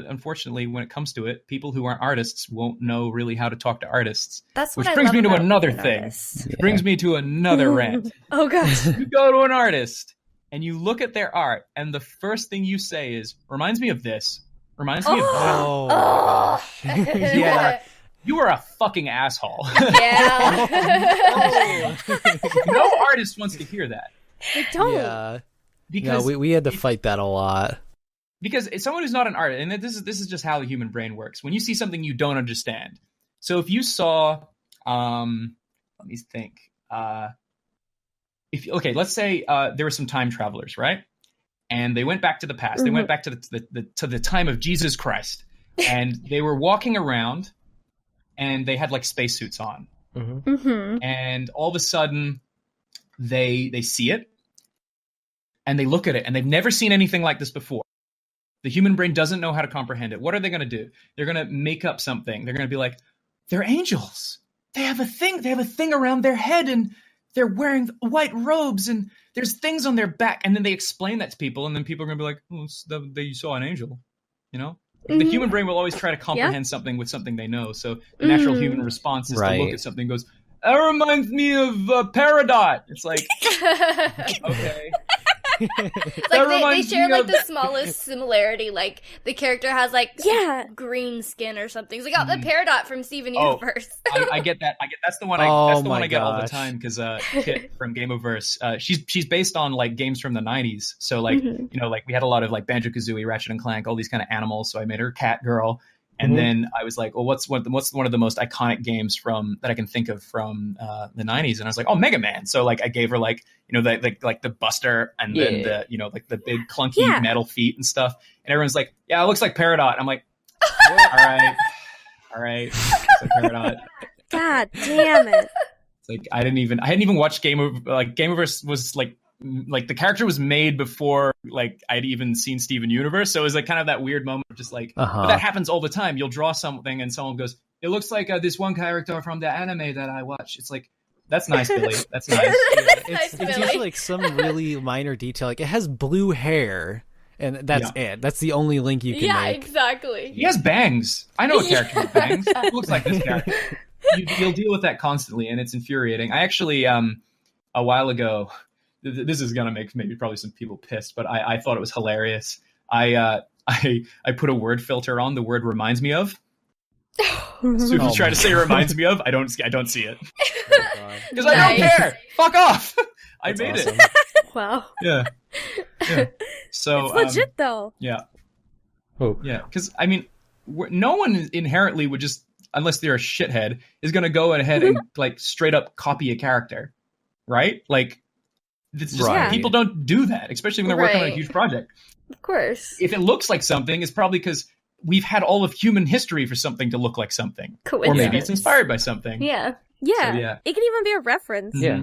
but unfortunately, when it comes to it, people who aren't artists won't know really how to talk to artists. That's what which I brings love me to about another an thing. artist. Which brings me to another rant. Oh gosh. You go to an artist and you look at their art, and the first thing you say is, "Reminds me of this. Reminds me of that." Oh, my gosh. Yeah. You are a fucking asshole. Yeah. No artist wants to hear that. They don't. Yeah. Because we had to fight that a lot. Because someone who's not an artist, and this is just how the human brain works. When you see something you don't understand. So if you saw, let me think. Let's say there were some time travelers, right? And they went back to the past. They went back to the time of Jesus Christ, and they were walking around, and they had like spacesuits on, and all of a sudden, they see it, and they look at it, and they've never seen anything like this before. The human brain doesn't know how to comprehend it. What are they going to do? They're going to make up something. They're going to be like, they're angels. They have a thing. They have a thing around their head, and they're wearing white robes, and there's things on their back. And then they explain that to people, and then people are going to be like, oh, you saw an angel, you know? The human brain will always try to comprehend something with something they know. So the natural human response is to look at something and goes, that reminds me of Peridot. It's like, okay. It's like they share like the smallest similarity. Like the character has like green skin or something. It's like, oh, the Peridot from Steven Universe. I get that. That's the one. That's the one I get all the time because Kit from Gameoverse, she's based on like games from the '90s. So like you know, like we had a lot of like Banjo-Kazooie, Ratchet and Clank, all these kind of animals. So I made her Cat Girl. And then I was like, well, what's one of the most iconic games that I can think of from the 90s? And I was like, oh, Mega Man. So like I gave her like, you know, the Buster and then the, you know, like the big clunky metal feet and stuff. And everyone's like, yeah, it looks like Peridot. I'm like, all right. It's like Peridot. God damn it. It's like I hadn't even watched Gameoverse was like the character was made before like I'd even seen Steven Universe, so it was like kind of that weird moment of just like but that happens all the time. You'll draw something and someone goes, it looks like this one character from the anime that I watch. It's like, that's nice, Billy. That's nice. It's usually like some really minor detail, like it has blue hair, and that's it. That's the only link you can make. Yeah, exactly. He has bangs. I know a character with bangs. It looks like this guy. You'll deal with that constantly, and it's infuriating. I actually a while ago, this is gonna make maybe probably some people pissed, but I thought it was hilarious. I put a word filter on the word reminds me of. So if you try to say reminds me of, I don't see it because I don't care. Fuck off. I made it. Wow. Yeah. So it's legit though. Yeah. Oh yeah, because I mean, no one inherently would just, unless they're a shithead, is going to go ahead and like straight up copy a character, right? Like. It's just people don't do that, especially when they're working on a huge project. Of course. If it looks like something, it's probably because we've had all of human history for something to look like something. Or maybe it's inspired by something. Yeah. Yeah. It can even be a reference. Yeah.